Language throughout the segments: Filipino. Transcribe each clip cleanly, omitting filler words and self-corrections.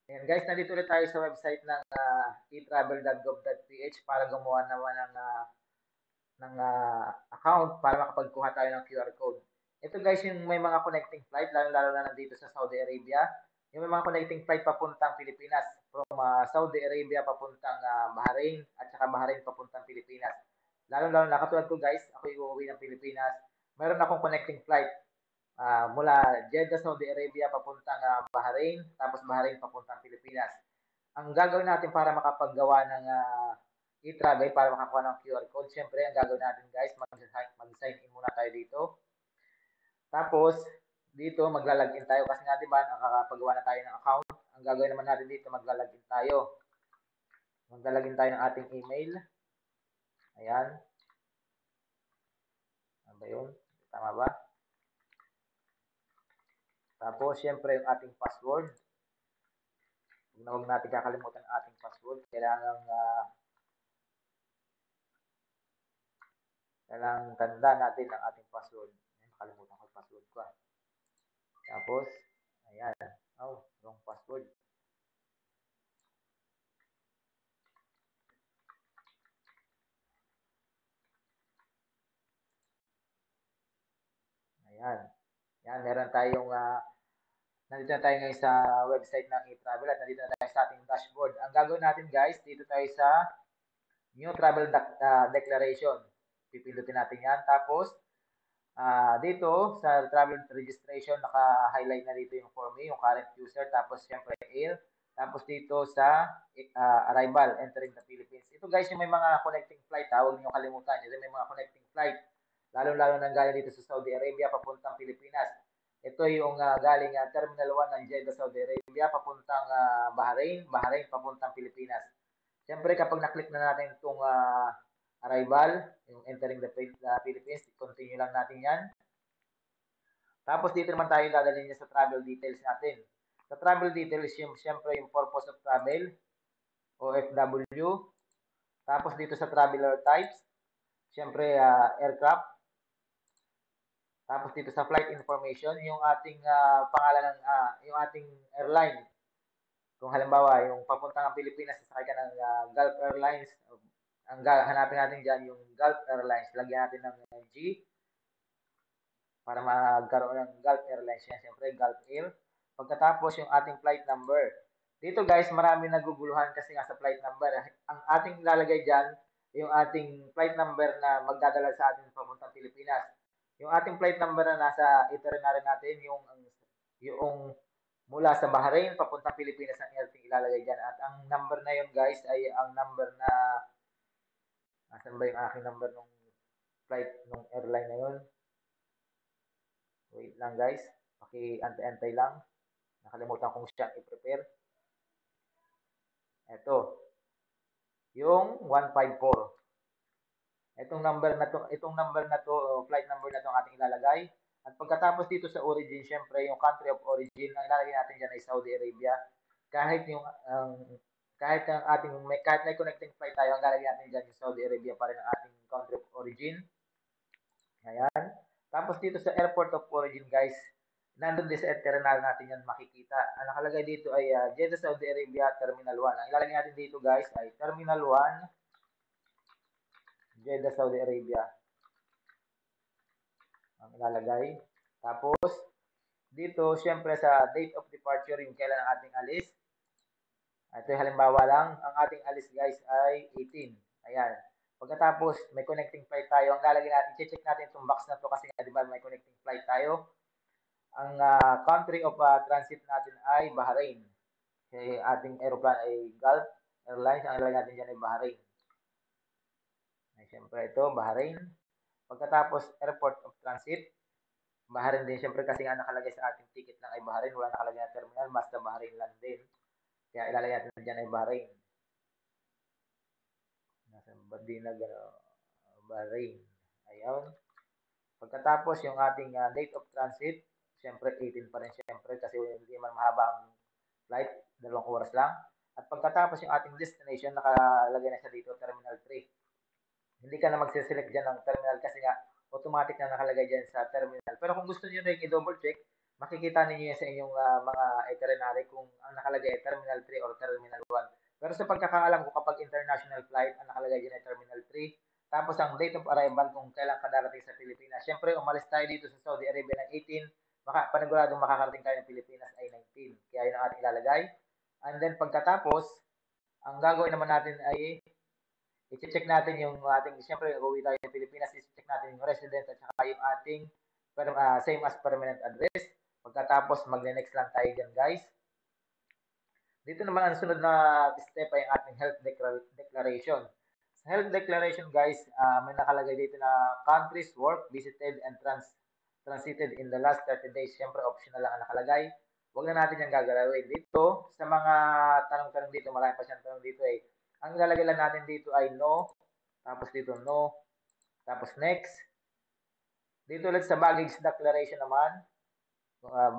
Ayan guys, nandito ulit tayo sa website ng etravel.gov.ph para gumawa naman ng account para makapagkuha tayo ng QR code. Ito guys, yung may mga connecting flight, lalo-lalo na nandito sa Saudi Arabia. Yung may mga connecting flight papuntang Pilipinas from Saudi Arabia papuntang Bahrain at saka Bahrain papuntang Pilipinas. Lalo-lalo na katulad ko guys, ako yung uuwi ng Pilipinas. Meron akong connecting flight mula Jeddah, Saudi Arabia papuntang Bahrain, tapos Bahrain papuntang Pilipinas. Ang gagawin natin para makapaggawa ng e-travel, para makakuha ng QR code, syempre, ang gagawin natin guys, mag-sign in muna tayo dito. Tapos, dito maglalagin tayo kasi nga 'di ba nakakapagawa na tayo ng account. Ang gagawin naman natin dito maglalagin tayo. Maglalagin tayo ng ating email. Ayan. Ano ba 'yun? Tama ba? Tapos, syempre, yung ating password. Huwag natin kakalimutan ang ating password. Kailangan tanda natin ang ating password. Ayan, nakalimutan ko yung password ko. Tapos, ayan. Oh, wrong password. Ayan. Yan, meron tayong nandito na tayo ngayon sa website ng eTravel at nandito na tayo sa ating dashboard. Ang gagawin natin guys, dito tayo sa New Travel Declaration. Pipindutin natin yan. Tapos, dito sa travel registration, naka-highlight na dito yung for me, yung current user, tapos syempre air. Tapos dito sa arrival, entering the Philippines. Ito guys, yung may mga connecting flight, huwag niyo kalimutan. Ito may mga connecting flight. Lalo-lalo nang galing dito sa Saudi Arabia, papuntang Pilipinas. Ito yung galing Terminal 1 ng Jeddah, Saudi Arabia, papuntang Bahrain, Bahrain, papuntang Pilipinas. Siyempre, kapag na-click na natin itong arrival, yung entering the Philippines, continue lang natin yan. Tapos dito naman tayo dadalhin niya sa travel details natin. Sa travel details, siyempre yung purpose of travel, OFW. Tapos dito sa traveler types, siyempre aircraft. Tapos dito sa flight information, yung ating pangalan ng yung ating airline. Kung halimbawa, yung papuntang ng Pilipinas, sasakay ka ng Gulf Airlines, hanapin natin dyan yung Gulf Airlines. Lagyan natin ng G para magkaroon ng Gulf Airlines yan. Siyempre, Gulf Air. Pagkatapos, yung ating flight number. Dito guys, marami naguguluhan kasi nga sa flight number. Ang ating lalagay dyan, yung ating flight number na magdadala sa ating papuntang Pilipinas. Yung ating flight number na nasa itinerary natin, yung mula sa Bahrain papuntang Pilipinas ang ating ilalagay dyan. At ang number na yun guys ay ang number na, nasan ba yung aking number nung flight, nung airline na yun? Wait lang guys. Paki-antay-antay lang. Nakalimutan kong siya i-prepare. Ito. Yung 154. Itong number na to, flight number na to ang ating ilalagay. At pagkatapos dito sa origin, syempre yung country of origin, ang ilalagay natin diyan ay Saudi Arabia. Kahit yung kahit may connecting flight tayo, ang ilalagay natin diyan yung Saudi Arabia pa rin ang ating country of origin. Ayan. Tapos dito sa airport of origin, guys, nandun din sa terminal natin yan makikita. Ang nakalagay dito ay Jeddah, Saudi Arabia, Terminal 1. Ang ilalagay natin dito, guys, ay Terminal 1, Jeddah, Saudi Arabia. Ang ilalagay. Tapos, dito, syempre sa date of departure, yung kailan ang ating alis. Ito yung halimbawa lang. Ang ating alis, guys, ay 18. Ayan. Pagkatapos, may connecting flight tayo. Ang lalagay natin, i-check natin itong box na to kasi nga, di ba, may connecting flight tayo. Ang country of transit natin ay Bahrain. Kasi ating aeroplane ay Gulf Airlines. Ang ilalagay natin dyan ay Bahrain. Ay, syempre ito, Bahrain. Pagkatapos, airport of transit. Bahrain din. Syempre kasi nga nakalagay sa ating ticket lang ay Bahrain. Wala nakalagay na terminal. Basta Bahrain lang din. Kaya ilalagay natin dyan ay Bahrain. Nasa Badina, Bahrain. Ayun. Pagkatapos, yung ating date of transit, syempre 18 pa rin syempre kasi hindi man mahaba ang flight, 2 oras lang. At pagkatapos yung ating destination, nakalagay na siya dito, Terminal 3. Hindi ka na magsiselect dyan ng terminal kasi nga automatic na nakalagay dyan sa terminal. Pero kung gusto niyo rin i-double check, makikita ninyo yan sa inyong mga itinerary kung ang nakalagay ay Terminal 3 or Terminal 1. Pero sa pagkakaalam ko, kapag international flight, ang nakalagay dyan ay Terminal 3. Tapos ang date of arrival kung kailan ka darating sa Pilipinas. Siyempre, umalis tayo dito sa Saudi Arabia ng 18, paniguradong makakarating tayo ng Pilipinas ay 19. Kaya yun ang ating ilalagay. And then pagkatapos, ang gagawin naman natin ay i-check natin yung ating, siyempre, uwi tayo ng Pilipinas, i-check natin yung residence at saka yung ating same as permanent address. Pagkatapos, magne-next lang tayo dyan, guys. Dito naman ang sunod na step ay ang ating health declaration. Sa health declaration, guys, may nakalagay dito na countries, work, visited, and transited in the last 30 days. Siyempre, optional lang ang nakalagay. Huwag na natin yung gagalawin. Dito, sa mga tanong-tanong dito, marami pa siyang tanong dito eh. Ang ilalagay lang natin dito ay no, tapos dito no, tapos next. Dito ulit sa baggage declaration naman,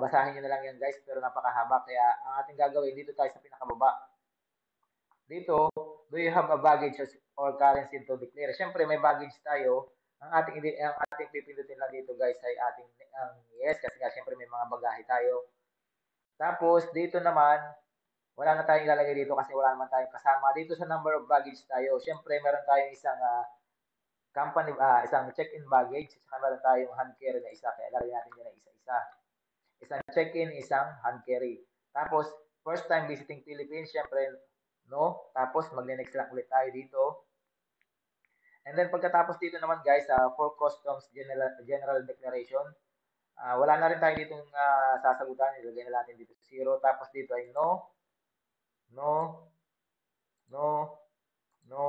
basahin nyo na lang yan guys, pero napakahaba. Kaya ang ating gagawin, dito tayo sa pinakababa. Dito, do you have a baggage or currency to declare? Siyempre, may baggage tayo. Ang ating pipindutin lang dito guys ay ating yes, kasi nga siyempre may mga bagahe tayo. Tapos, dito naman, wala na tayong ilalagay dito kasi wala naman tayong kasama. Dito sa number of baggage tayo, siyempre meron tayong isang isang check-in baggage, at saka meron tayong hand carry na isa. Kaya lalagyan natin yan na isa-isa. Isang check-in, isang hand carry. Tapos, first time visiting Philippines, syempre, no. Tapos, magne-next lang ulit tayo dito. And then, pagkatapos dito naman, guys, for customs general declaration, wala na rin tayo ditong sasagutan. Ilagay na natin dito 0. Tapos dito ay no, no, no, no.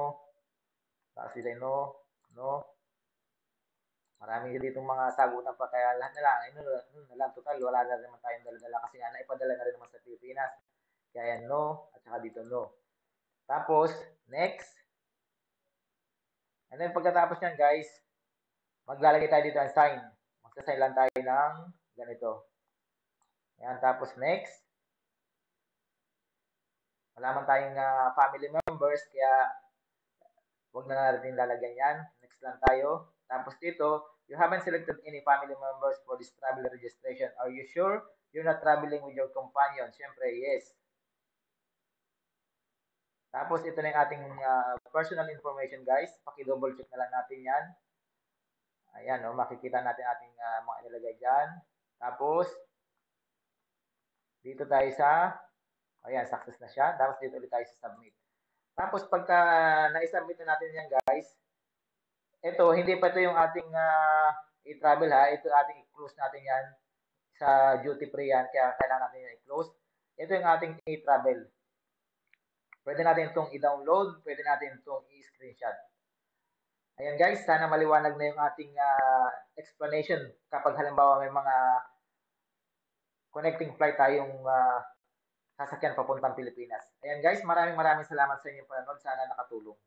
Tapos dito ay no, no. Maraming ditong mga sagutan pa kaya lahat na lang, na lang, total, wala na naman tayong dala-dala kasi nga naipadala na rin naman sa Pilipinas. Kaya no, at saka dito no. Tapos, next. And then pagkatapos niyan guys, maglalagay tayo dito ng sign. Magsasign lang tayo ng ganito. Ayan, tapos next. Wala man tayong family members, kaya huwag na natin lalagyan yan. Next lang tayo. Tapos dito, you haven't selected any family members for this travel registration. Are you sure you're not traveling with your companion? Siyempre, yes. Tapos ito na yung ating personal information guys. Paki-double check na lang natin yan. Ayan, no, makikita natin ating mga nilagay dyan. Tapos, dito tayo sa, ayan, success na siya. Tapos dito ulit tayo sa submit. Tapos pagka na-submit na natin yan guys, ito, hindi pa ito yung ating i-travel ha. Ito ating i-close natin yan sa duty free yan. Kaya kailangan natin yan i-close. Ito yung ating i-travel. Pwede natin itong i-download. Pwede natin itong i-screenshot. Ayan guys, sana maliwanag na yung ating explanation kapag halimbawa may mga connecting flight tayong sasakyan papuntang Pilipinas. Ayan guys, maraming salamat sa inyong panonood. Sana nakatulong.